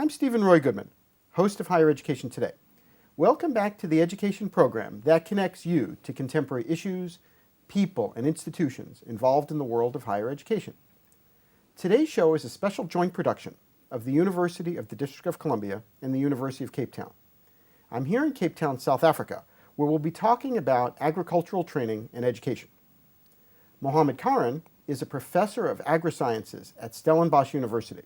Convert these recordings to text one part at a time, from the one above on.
I'm Steven Roy Goodman, host of Higher Education Today. Welcome back to the education program that connects you to contemporary issues, people, and institutions involved in the world of higher education. Today's show is a special joint production of the University of the District of Columbia and the University of Cape Town. I'm here in Cape Town, South Africa, where we'll be talking about agricultural training and education. Mohammad Karaan is a professor of AgriSciences at Stellenbosch University.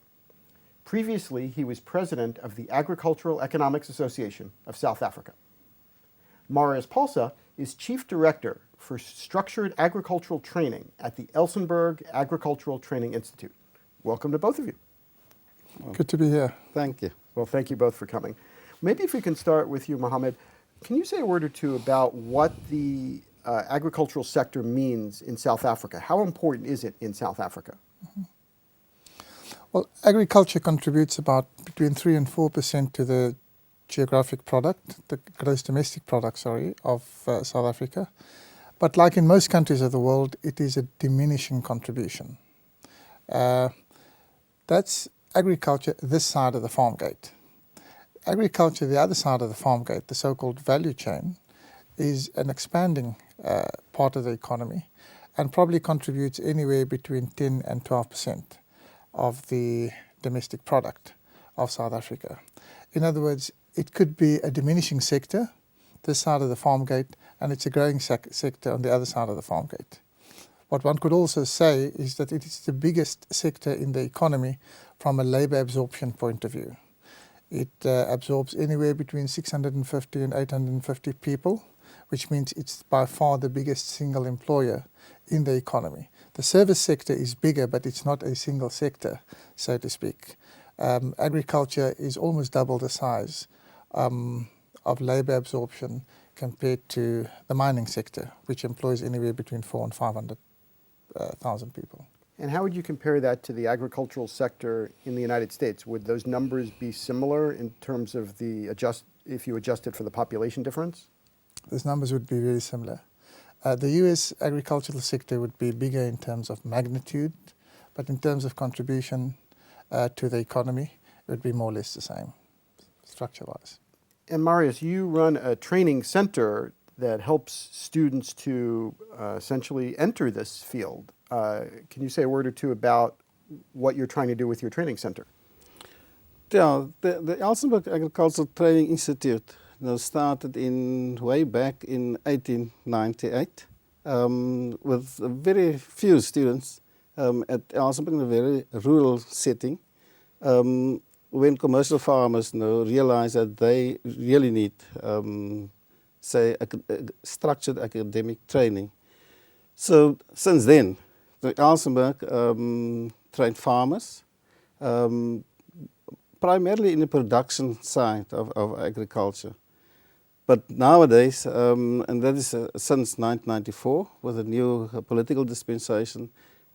Previously, he was president of the Agricultural Economics Association of South Africa. Marius Paulse is chief director for structured agricultural training at the Elsenburg Agricultural Training Institute. Welcome to both of you. Good to be here. Thank you. Well, thank you both for coming. Maybe if we can start with you, Mohammad, can you say a word or two about what the agricultural sector means in South Africa? How important is it in South Africa? Mm-hmm. Well, agriculture contributes about between 3 and 4% to the geographic product, the gross domestic product, of South Africa. But like in most countries of the world, it is a diminishing contribution. That's agriculture this side of the farm gate. Agriculture the other side of the farm gate, the so-called value chain, is an expanding part of the economy and probably contributes anywhere between 10 and 12% of the domestic product of South Africa. In other words, it could be a diminishing sector, this side of the farm gate, and it's a growing sector on the other side of the farm gate. What one could also say is that it is the biggest sector in the economy from a labor absorption point of view. It absorbs anywhere between 650 and 850 people, which means it's by far the biggest single employer in the economy. The service sector is bigger, but it's not a single sector, so to speak. Agriculture is almost double the size of labor absorption compared to the mining sector, which employs anywhere between 400 and 500,000 people. And how would you compare that to the agricultural sector in the United States? Would those numbers be similar in terms of if you adjusted for the population difference? Those numbers would be very similar. The US agricultural sector would be bigger in terms of magnitude, but in terms of contribution to the economy, it would be more or less the same, structure-wise. And Marius, you run a training center that helps students to essentially enter this field. Can you say a word or two about what you're trying to do with your training center? Yeah, the Elsenburg Agricultural Training Institute started way back in 1898 with very few students at Elsenburg in a very rural setting. When commercial farmers realize that they really need, structured academic training. So since then, the Elsenburg trained farmers, primarily in the production side of agriculture. But nowadays, and that is since 1994, with a new political dispensation,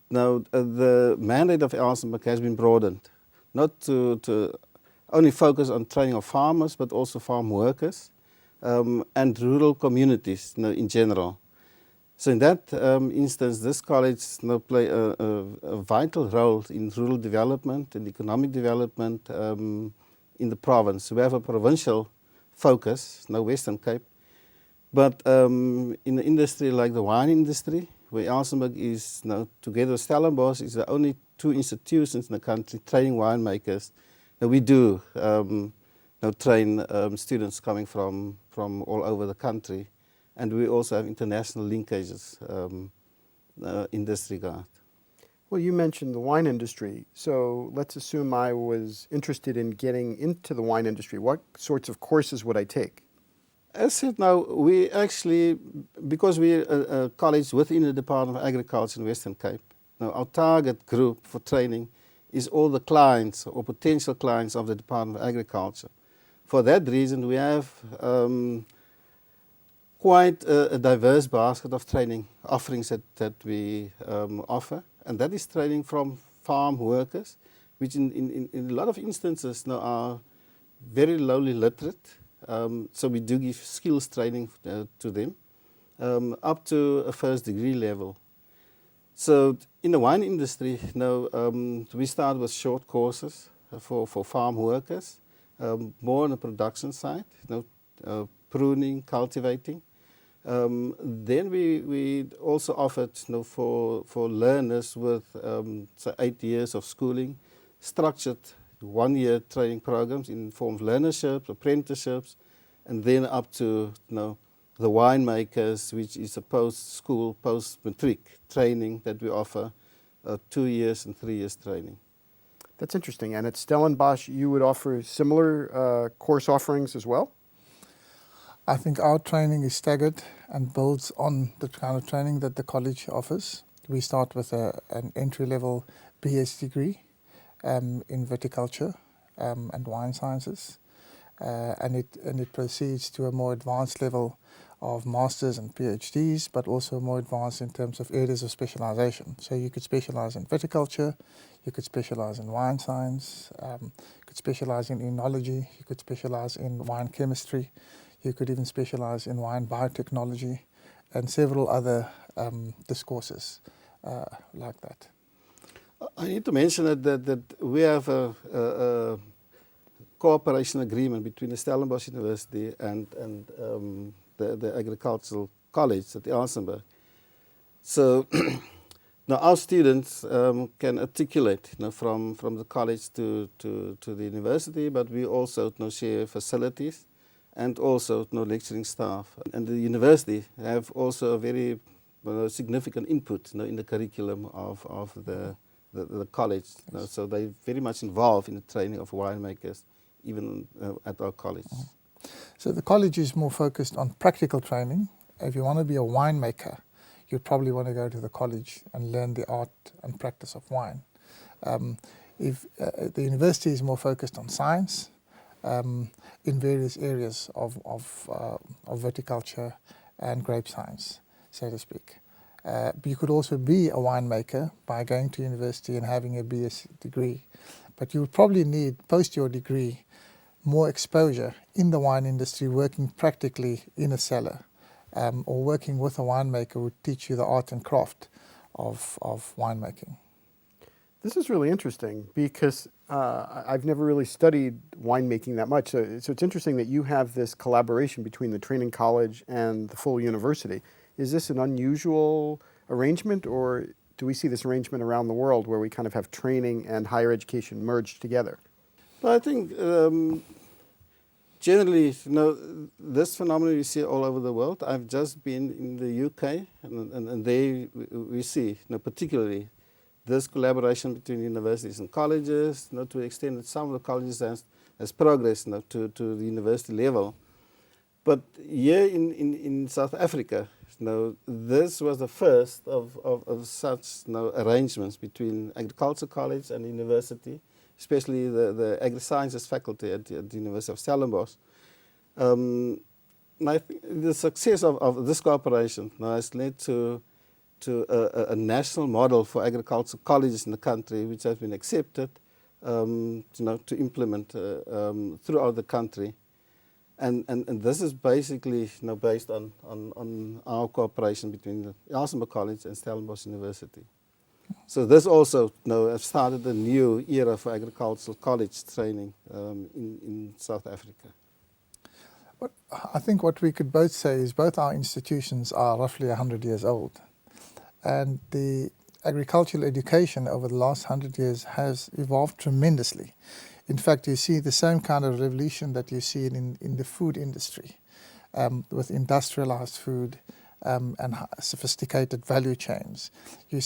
now the mandate of Elsenburg has been broadened, not to only focus on training of farmers, but also farm workers and rural communities in general. So in that instance, this college play a vital role in rural development and economic development in the province. We have a provincial focus, Western Cape, but in the industry like the wine industry, where Elsenburg is together with Stellenbosch is the only two institutions in the country training winemakers. Now we do train students coming from all over the country, and we also have international linkages in this regard. Well, you mentioned the wine industry, so let's assume I was interested in getting into the wine industry. What sorts of courses would I take? As said now, we actually, because we're a college within the Department of Agriculture in Western Cape, now our target group for training is all the clients or potential clients of the Department of Agriculture. For that reason, we have quite a diverse basket of training offerings that we offer. And that is training from farm workers, which in a lot of instances now are very lowly literate. So we do give skills training to them up to a first degree level. So in the wine industry, we start with short courses for farm workers, more on the production side, pruning, cultivating. Then we also offered for learners with say 8 years of schooling, structured 1-year training programs in form of learnerships, apprenticeships, and then up to the winemakers, which is a post-school, post-matric training that we offer, 2 years and 3 years training. That's interesting. And at Stellenbosch, you would offer similar course offerings as well? I think our training is staggered and builds on the kind of training that the college offers. We start with an entry-level BS degree in viticulture and wine sciences, and it proceeds to a more advanced level of masters and PhDs, but also more advanced in terms of areas of specialization. So you could specialize in viticulture, you could specialize in wine science, you could specialize in enology, you could specialize in wine chemistry, you could even specialize in wine biotechnology, and several other discourses like that. I need to mention that we have a cooperation agreement between the Stellenbosch University and the Agricultural College at the Elsenburg. So now our students can articulate from the college to the university, but we also share facilities and also lecturing staff. And the university have also a very significant input in the curriculum of the college. Yes. So they're very much involved in the training of winemakers, even at our college. So the college is more focused on practical training. If you want to be a winemaker, you'd probably want to go to the college and learn the art and practice of wine. If the university is more focused on science in various areas of viticulture and grape science, so to speak. But you could also be a winemaker by going to university and having a BS degree. But you would probably need, post your degree, more exposure in the wine industry, working practically in a cellar, or working with a winemaker who would teach you the art and craft of winemaking. This is really interesting because I've never really studied winemaking that much. So it's interesting that you have this collaboration between the training college and the full university. Is this an unusual arrangement, or do we see this arrangement around the world where we kind of have training and higher education merged together? Well, I think generally, this phenomenon we see all over the world. I've just been in the UK, and there we see, particularly this collaboration between universities and colleges, to the extent that some of the colleges has progressed to the university level. But here in South Africa, this was the first of such arrangements between Agricultural College and university, especially the AgriSciences faculty at the University of Stellenbosch. And I think the success of this cooperation has led to a national model for agricultural colleges in the country, which has been accepted to implement throughout the country. And this is basically based on our cooperation between the Elsenburg College and Stellenbosch University. So this also has started a new era for agricultural college training in South Africa. But I think what we could both say is both our institutions are roughly 100 years old. And the agricultural education over the last 100 years has evolved tremendously. In fact, you see the same kind of revolution that you see in the food industry, with industrialized food and sophisticated value chains. You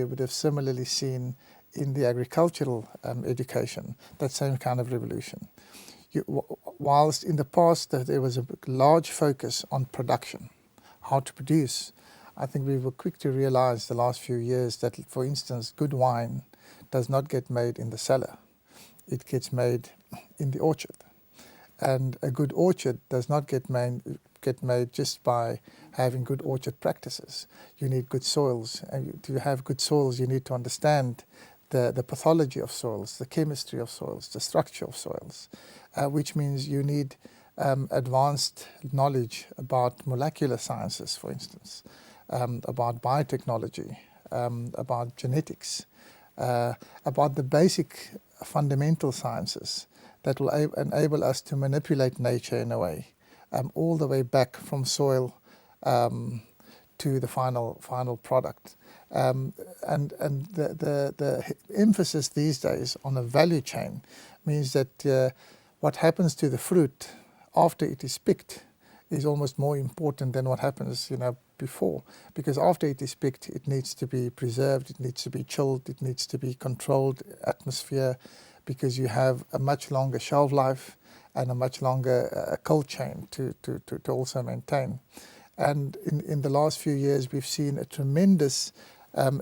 would have similarly seen in the agricultural education that same kind of revolution. Whilst in the past there was a large focus on production, how to produce, I think we were quick to realize the last few years that, for instance, good wine does not get made in the cellar. It gets made in the orchard. And a good orchard does not get made just by having good orchard practices. You need good soils. And to have good soils, you need to understand the pathology of soils, the chemistry of soils, the structure of soils, which means you need advanced knowledge about molecular sciences, for instance, about biotechnology, about genetics, about the basic fundamental sciences that will enable us to manipulate nature in a way, all the way back from soil to the final product. And the emphasis these days on a value chain means that what happens to the fruit after it is picked is almost more important than what happens, before. Because after it is picked, it needs to be preserved, it needs to be chilled, it needs to be controlled atmosphere, because you have a much longer shelf life and a much longer cold chain to also maintain. And in the last few years, we've seen a tremendous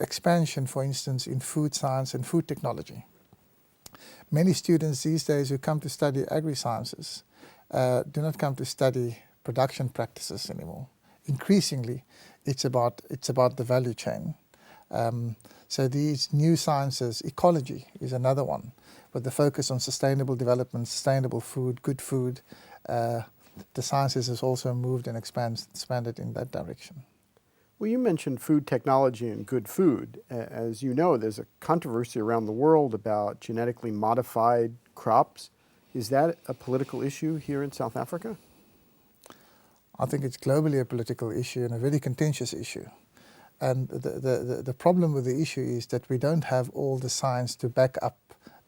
expansion, for instance, in food science and food technology. Many students these days who come to study AgriSciences do not come to study production practices anymore. Increasingly, it's about the value chain. So these new sciences, ecology is another one, with the focus on sustainable development, sustainable food, good food. The sciences has also moved and expanded in that direction. Well, you mentioned food technology and good food. As you know, there's a controversy around the world about genetically modified crops. Is that a political issue here in South Africa? I think it's globally a political issue and a very contentious issue. And the problem with the issue is that we don't have all the science to back up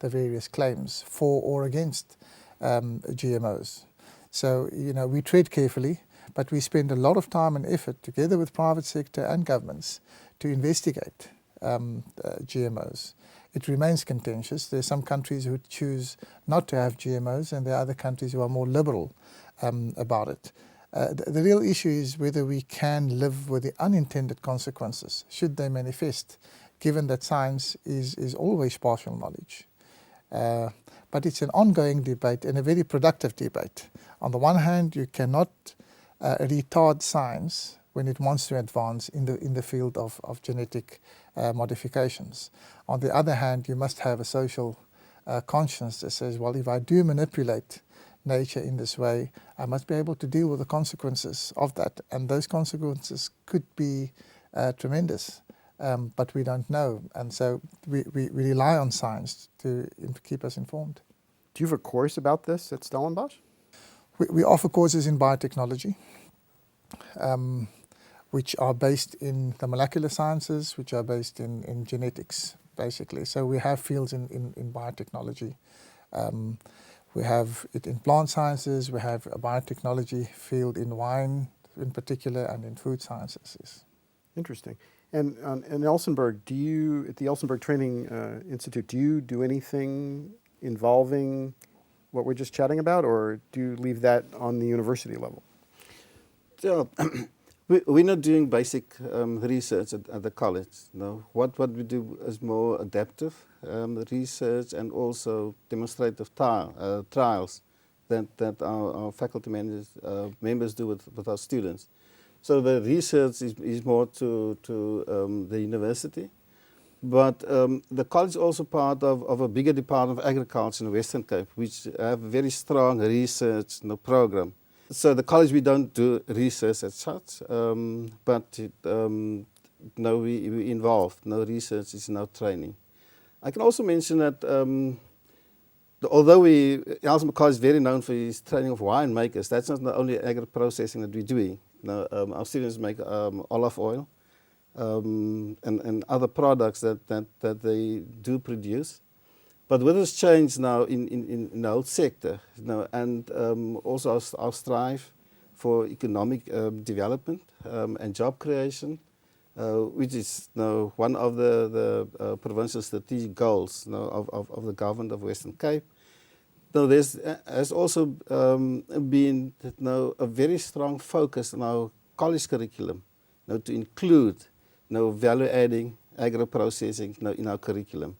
the various claims for or against GMOs. So, we tread carefully, but we spend a lot of time and effort together with private sector and governments to investigate GMOs. It remains contentious. There are some countries who choose not to have GMOs, and there are other countries who are more liberal about it. The real issue is whether we can live with the unintended consequences, should they manifest, given that science is always partial knowledge. But it's an ongoing debate and a very productive debate. On the one hand, you cannot retard science when it wants to advance in the field of genetic modifications. On the other hand, you must have a social conscience that says, well, if I do manipulate nature in this way, I must be able to deal with the consequences of that. And those consequences could be tremendous, but we don't know. And so we rely on science to keep us informed. Do you have a course about this at Stellenbosch? We offer courses in biotechnology, which are based in the molecular sciences, which are based in genetics, basically. So we have fields in biotechnology. We have it in plant sciences, we have a biotechnology field in wine in particular, and in food sciences. Interesting. And in Elsenburg, at the Elsenburg Training Institute, do you do anything involving what we're just chatting about, or do you leave that on the university level? So, we're not doing basic research at the college. No, what we do is more adaptive research and also demonstrative trials that our faculty members do with our students. So the research is more to the university, but the college is also part of a bigger department of agriculture in the Western Cape, which have a very strong research program. So the college, we don't do research as such, but we involved. No research is no training. I can also mention that although Elsenburg College is very known for its training of winemakers, that's not the only agri-processing that we're doing. Our students make olive oil and other products that they do produce. But with this change now in the whole sector, and also our strive for economic development and job creation, which is one of the provincial strategic goals of the government of Western Cape. Now, has also been a very strong focus on our college curriculum to include value-adding agro-processing in our curriculum.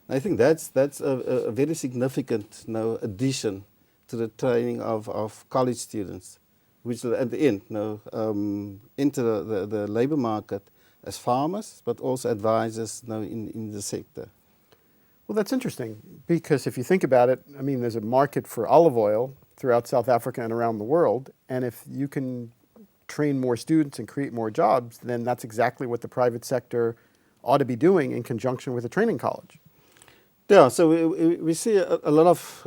I think that's a very significant addition to the training of college students, which will at the end enter the labour market as farmers, but also advisors in the sector. Well, that's interesting, because if you think about it, I mean, there's a market for olive oil throughout South Africa and around the world, and if you can train more students and create more jobs, then that's exactly what the private sector ought to be doing in conjunction with a training college. Yeah, so we see a lot of,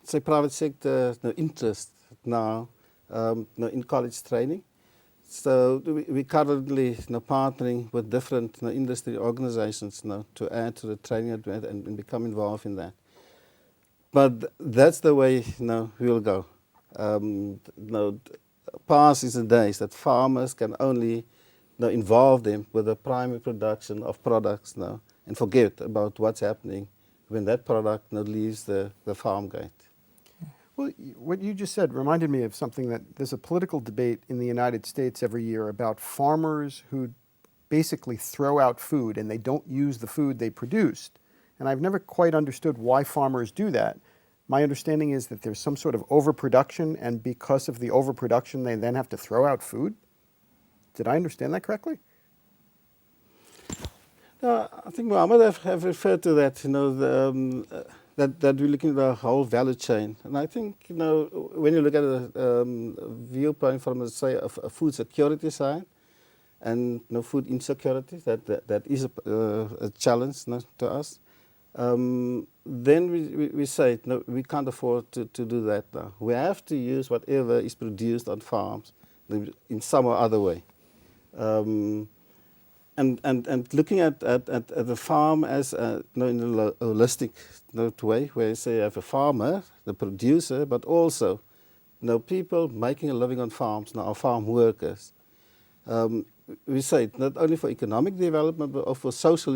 say, private sector interest now in college training. So we currently partnering with different industry organizations to add to the training and become involved in that. But that's the way we'll go. Past is the days that farmers can only involve them with the primary production of products now and forget about what's happening when that product leaves the farm gate. Well, what you just said reminded me of something that there's a political debate in the United States every year about farmers who basically throw out food and they don't use the food they produced. And I've never quite understood why farmers do that. My understanding is that there's some sort of overproduction, and because of the overproduction, they then have to throw out food. Did I understand that correctly? I think Mohammad have referred to that, that we're looking at the whole value chain. And I think, when you look at a viewpoint from, say, a food security side and food insecurity, that is a challenge to us. Then we say, no, we can't afford to do that now. We have to use whatever is produced on farms in some or other way. And looking at the farm as in a holistic way, where you say you have a farmer, the producer, but also people making a living on farms, now are farm workers. We say not only for economic development, but also for social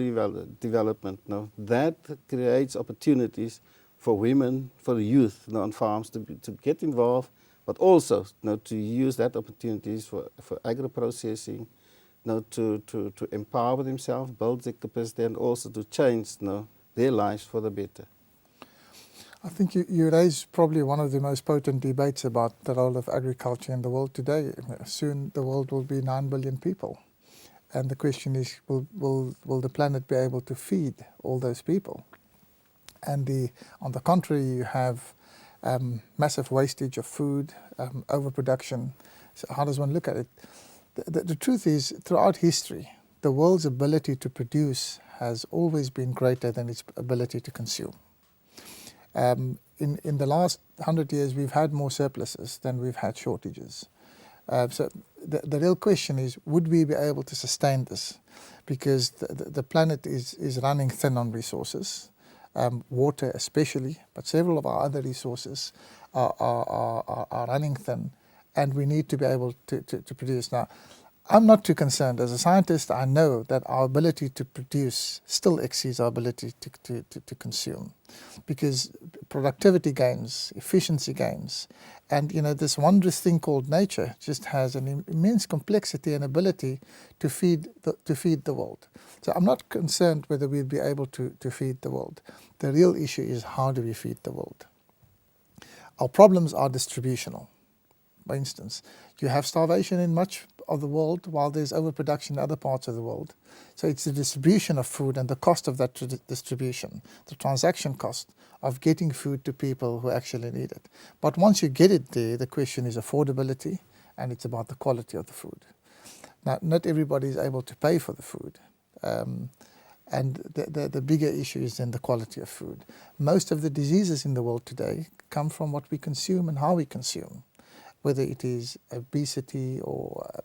development. That creates opportunities for women, for the youth on farms to get involved, but also to use that opportunities for agro-processing, to empower themselves, build their capacity, and also to change their lives for the better. I think you raise probably one of the most potent debates about the role of agriculture in the world today. Soon the world will be 9 billion people. And the question is, will the planet be able to feed all those people? And on the contrary, you have massive wastage of food, overproduction. So how does one look at it? The truth is, throughout history, the world's ability to produce has always been greater than its ability to consume. In the last 100 years, we've had more surpluses than we've had shortages. So the real question is, would we be able to sustain this? Because the planet is running thin on resources, water especially, but several of our other resources are running thin, and we need to be able to produce. Now, I'm not too concerned. As a scientist, I know that our ability to produce still exceeds our ability to consume, because productivity gains, efficiency gains, and this wondrous thing called nature just has an immense complexity and ability to feed the world. So I'm not concerned whether we'll be able to feed the world. The real issue is, how do we feed the world? Our problems are distributional. For instance, you have starvation in much of the world while there's overproduction in other parts of the world. So it's the distribution of food and the cost of that distribution, the transaction cost of getting food to people who actually need it. But once you get it there, the question is affordability, and it's about the quality of the food. Now, not everybody is able to pay for the food. And the bigger issue is then the quality of food. Most of the diseases in the world today come from what we consume and how we consume, whether it is obesity or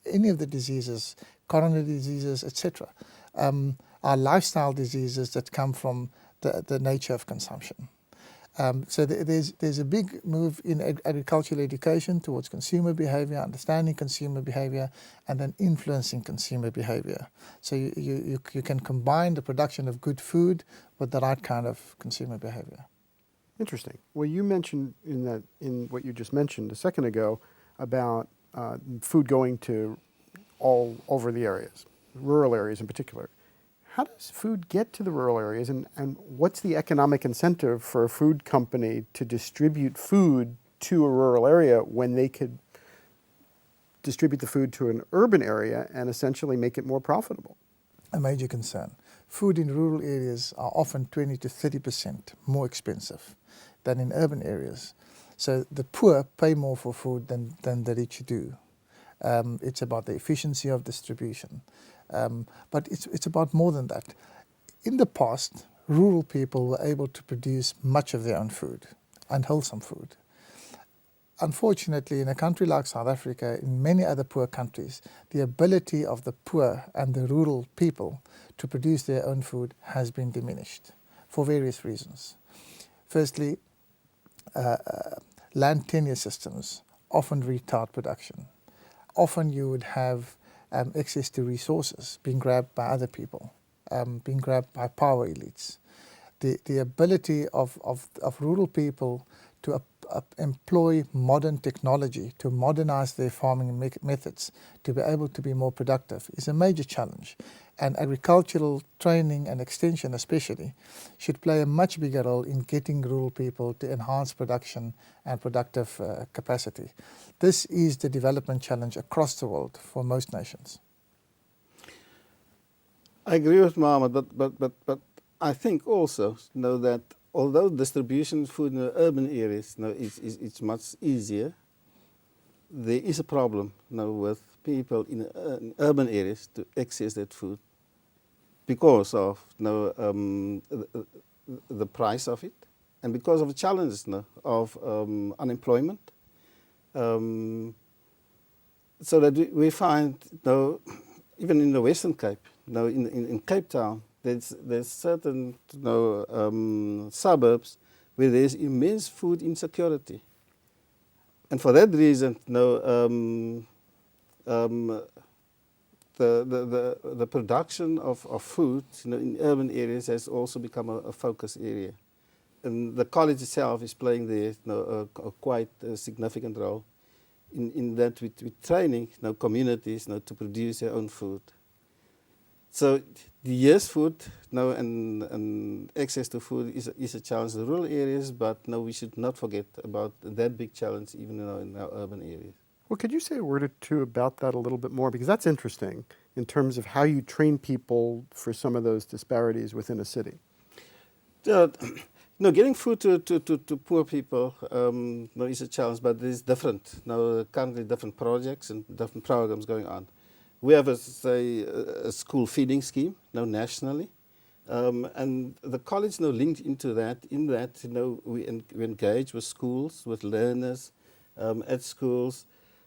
any of the diseases, coronary diseases, etc. Are lifestyle diseases that come from the nature of consumption. So there's a big move in agricultural education towards consumer behavior, understanding consumer behavior, and then influencing consumer behavior. So you can combine the production of good food with the right kind of consumer behavior. Interesting. Well, you mentioned in what you just mentioned a second ago about food going to all over the areas, rural areas in particular. How does food get to the rural areas, and what's the economic incentive for a food company to distribute food to a rural area when they could distribute the food to an urban area and essentially make it more profitable? A major concern. Food in rural areas are often 20 to 30% more expensive than in urban areas. So the poor pay more for food than the rich do. It's about the efficiency of distribution. But it's about more than that. In the past, rural people were able to produce much of their own food and wholesome food. Unfortunately, in a country like South Africa, in many other poor countries, the ability of the poor and the rural people to produce their own food has been diminished for various reasons. Firstly, land tenure systems often retard production. Often you would have access to resources being grabbed by other people, being grabbed by power elites. The ability of rural people to employ modern technology, to modernize their farming methods, to be able to be more productive is a major challenge. And agricultural training and extension especially should play a much bigger role in getting rural people to enhance production and productive capacity. This is the development challenge across the world for most nations. I agree with Mohammad, but I think also that although distribution of food in the urban areas it's much easier, there is a problem with people in urban areas to access that food because of the price of it and because of the challenges of unemployment. So that we find even in the Western Cape, in Cape Town, there's certain suburbs where there's immense food insecurity, and for that reason, the production of food in urban areas has also become a focus area, and the college itself is playing there a quite significant role in that with training communities to produce their own food. So yes, food and access to food is a challenge in rural areas, but we should not forget about that big challenge even in our urban areas. Well, could you say a word or two about that a little bit more? Because that's interesting in terms of how you train people for some of those disparities within a city. Getting food to poor people is a challenge, but there's different. Currently different projects and different programs going on. We have, a school feeding scheme nationally, and the college linked into that. In that, we engage with schools, with learners at schools,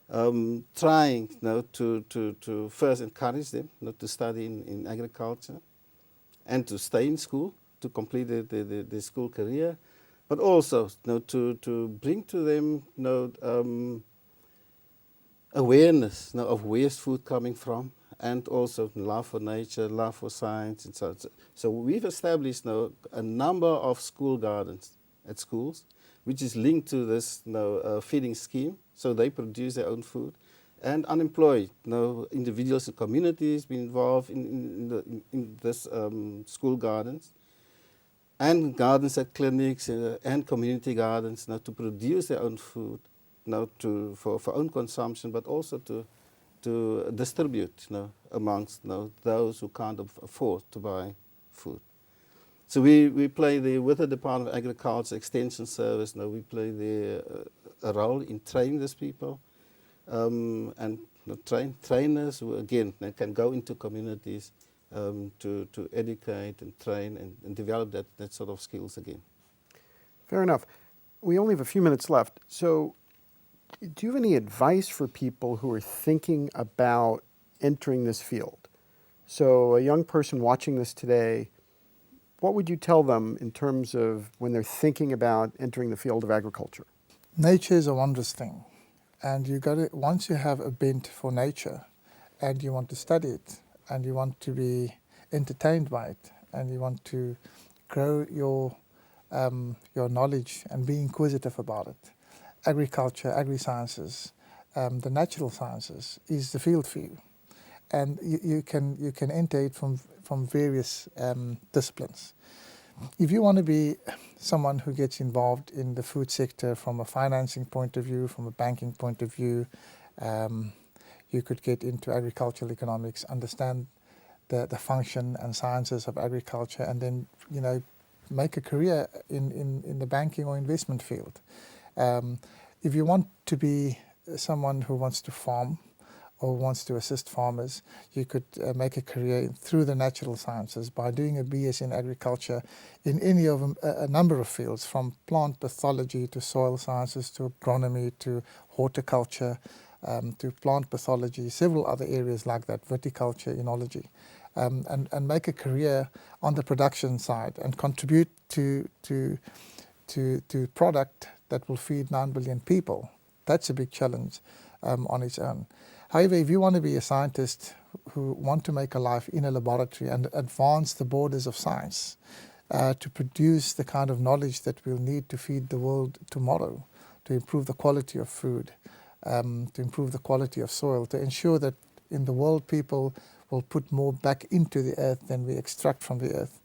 trying to first encourage them to study in agriculture and to stay in school, to complete the school career, but also to bring to them awareness of where's food coming from, and also love for nature, love for science, and so on. So we've established a number of school gardens at schools, which is linked to this feeding scheme. So they produce their own food, and unemployed individuals and communities be involved in this school gardens, and gardens at clinics and community gardens to produce their own food. For own consumption, but also to distribute amongst those who can't afford to buy food. So we play there with the Department of Agriculture Extension Service. We play there a role in training these people, and trainers who again can go into communities to educate and train and develop that sort of skills again. Fair enough. We only have a few minutes left, so do you have any advice for people who are thinking about entering this field? So a young person watching this today, what would you tell them in terms of when they're thinking about entering the field of agriculture? Nature is a wondrous thing, and once you have a bent for nature and you want to study it and you want to be entertained by it and you want to grow your knowledge and be inquisitive about it, agriculture, AgriSciences, the natural sciences is the field for you, and you can enter it from various disciplines. If you want to be someone who gets involved in the food sector from a financing point of view, from a banking point of view, you could get into agricultural economics, understand the function and sciences of agriculture, and then make a career in the banking or investment field. If you want to be someone who wants to farm or wants to assist farmers, you could make a career through the natural sciences by doing a BS in agriculture in any of a number of fields, from plant pathology to soil sciences to agronomy to horticulture to plant pathology, several other areas like that, viticulture, enology, and make a career on the production side and contribute to product that will feed 9 billion people. That's a big challenge on its own. However, if you want to be a scientist who want to make a life in a laboratory and advance the borders of science to produce the kind of knowledge that we'll need to feed the world tomorrow, to improve the quality of food, to improve the quality of soil, to ensure that in the world people will put more back into the earth than we extract from the earth,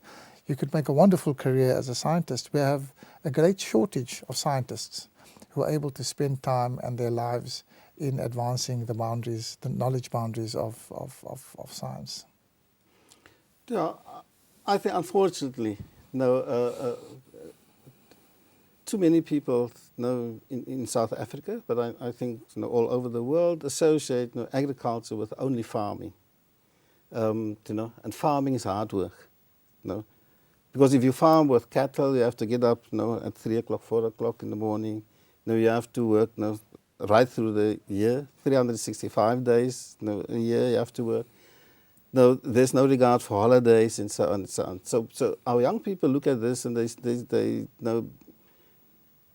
you could make a wonderful career as a scientist. We have a great shortage of scientists who are able to spend time and their lives in advancing the boundaries, the knowledge boundaries of science. Yeah, I think unfortunately, too many people in South Africa, but I think all over the world, associate agriculture with only farming. And farming is hard work. Because if you farm with cattle, you have to get up at 3 o'clock, 4 o'clock in the morning. You have to work right through the year, 365 days a year you have to work. There's no regard for holidays and so on and so on. So our young people look at this and they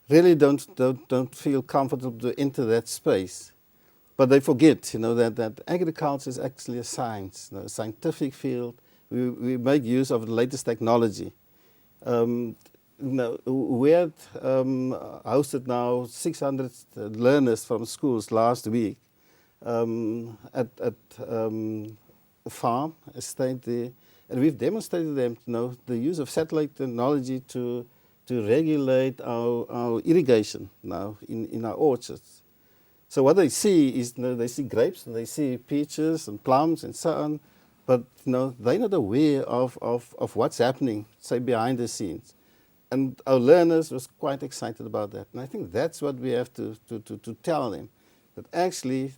really don't feel comfortable to enter that space. But they forget that agriculture is actually a science, a scientific field. We make use of the latest technology. We had hosted now 600 learners from schools last week at a farm, a estate there, and we've demonstrated them the use of satellite technology to regulate our irrigation now in our orchards. So what they see is they see grapes and they see peaches and plums and so on, but they're not aware of what's happening, say, behind the scenes. And our learners was quite excited about that. And I think that's what we have to tell them, that actually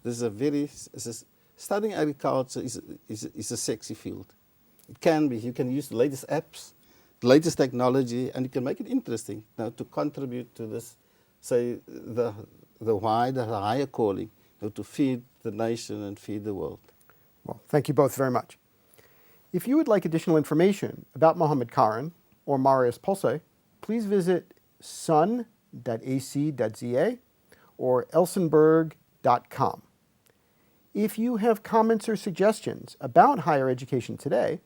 studying agriculture is a sexy field. It can be. You can use the latest apps, the latest technology, and you can make it interesting to contribute to this, say, the higher calling, to feed the nation and feed the world. Well, thank you both very much. If you would like additional information about Mohammad Karaan or Marius Paulse, please visit sun.ac.za or elsenburg.com. If you have comments or suggestions about higher education today,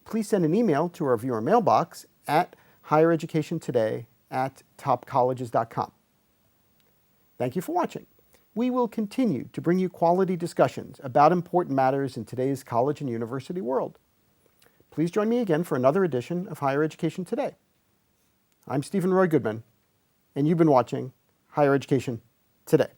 please send an email to our viewer mailbox at highereducationtoday@topcolleges.com. Thank you for watching. We will continue to bring you quality discussions about important matters in today's college and university world. Please join me again for another edition of Higher Education Today. I'm Steven Roy Goodman, and you've been watching Higher Education Today.